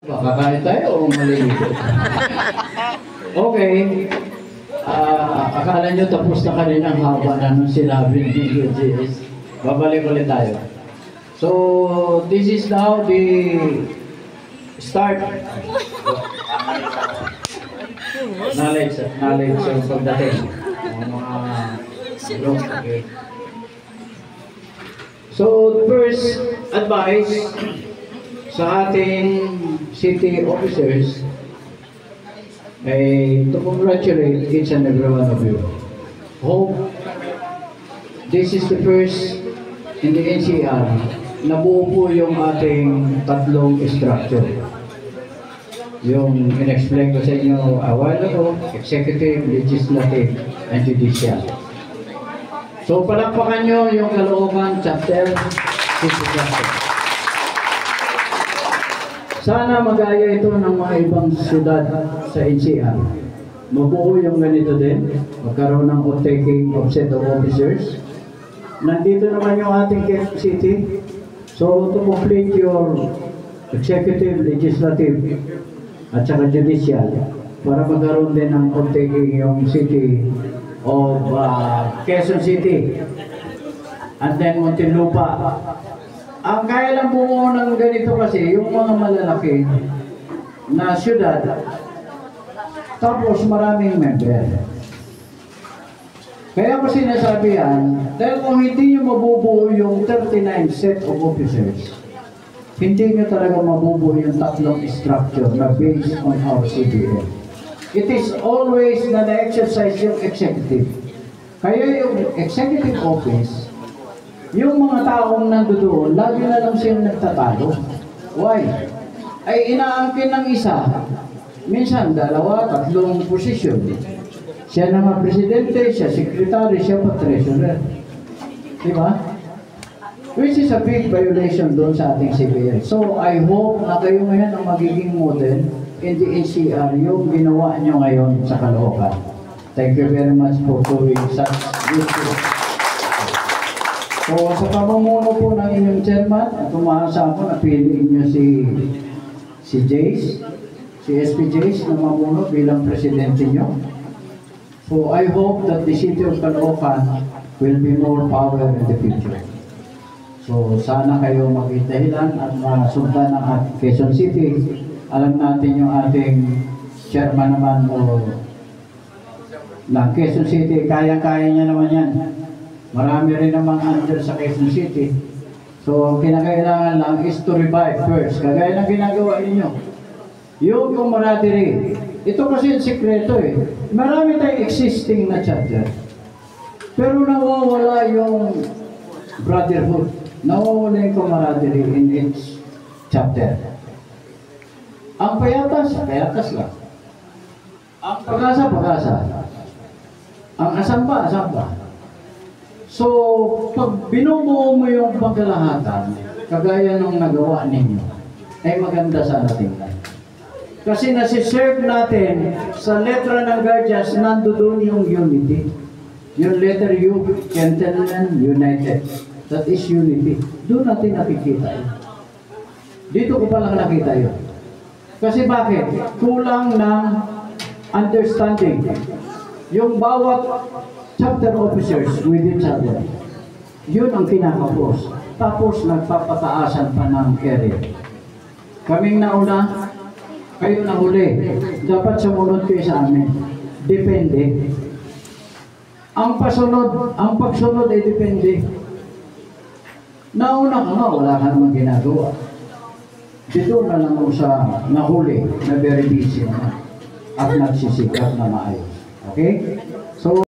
Kakain tayo o malilito? Okay. Akala nyo tapos na kanina ang haba na nung sinabi ni UGS. Babalik ulit tayo. So, this is now the start. Knowledge of pagdating. Okay. So, first advice sa ating city officers ay to congratulate each and every one of you. Hope this is the first in the NCR na buo po yung ating tatlong structure. Yung in-explain ko sa inyo a while ago, executive, legislative, and judicial. So palakpakan nyo yung Caloocan chapter, city chapter. Sana magaya ito ng mga ibang siyudad sa NCR. Mabuo yung ganito din, magkaroon ng taking of set of officers. Nandito naman yung ating Quezon City. So to complete your executive, legislative, at saka judicial, para magkaroon din ng taking yung city of Quezon City. And then Muntinlupa. Ang kaya lang buo ng ganito kasi, yung mga malalaki na syudad, tapos maraming member. Kaya ko sinasabi yan, dahil kung hindi nyo mabubuo yung 39 set of officers, hindi nyo talaga mabubuo yung tatlong structure na based on our CBN. It is always na na-exercise yung executive. Kaya yung executive office, yung mga taong nandoon, lagi na lang silang nagtatalo. Why? Ay inaangkin ng isa, minsan dalawa, tatlong posisyon. Siya na presidente, siya secretary, siya pa treasurer. Diba? Which is a big violation doon sa ating CBN. So I hope na kayo ngayon ang magiging model in the NCR yung ginawa nyo ngayon sa Caloocan. Thank you very much for doing such good work. So, sa pamumuno po ng inyong chairman, at umahasa ako na piliin nyo si Jace, si SP Jace na mamuno bilang presidente nyo. So, I hope that the city of Caloocan will be more power in the future. So, sana kayo magdahilan at masundan ng Quezon City. Alam natin yung ating chairman naman ng Quezon City, kaya-kaya niya naman yan. Marami rin namang under sa Quezon City. So, ang kinakailangan lang is to revive first. Kagaya ng ginagawa ninyo. Yung camaraderie. Ito kasi yung sikreto eh. Marami tayong existing na chapter. Pero nawawala yung brotherhood. Nawawala yung camaraderie in each chapter. Ang payatas, payatas lang. Ang pag-asa, pag-asa. Ang asamba, asamba. So, pag binubuo mo yung pagkalahatan, kagaya nung nagawa ninyo, ay maganda sana tingnan. Kasi nasiserve natin sa letra ng Guardians, nandoon yung unity. Yung letter U, Gentlemen United. That is unity. Doon natin nakikita yun. Dito ko palang nakita yun. Kasi bakit? Kulang ng understanding. Yung bawat chapter officers with each other. Yun ang kinakapos. Tapos nagpapataasan pa ng career. Kaming nauna, kayo na huli. Dapat sumunod kayo sa amin. Depende. Ang pagsunod ay depende. Nauna ka nga, wala ka namang ginagawa. Dito na lang sa nahuli na very busy na at nagsisikap na maayos. Okay? So,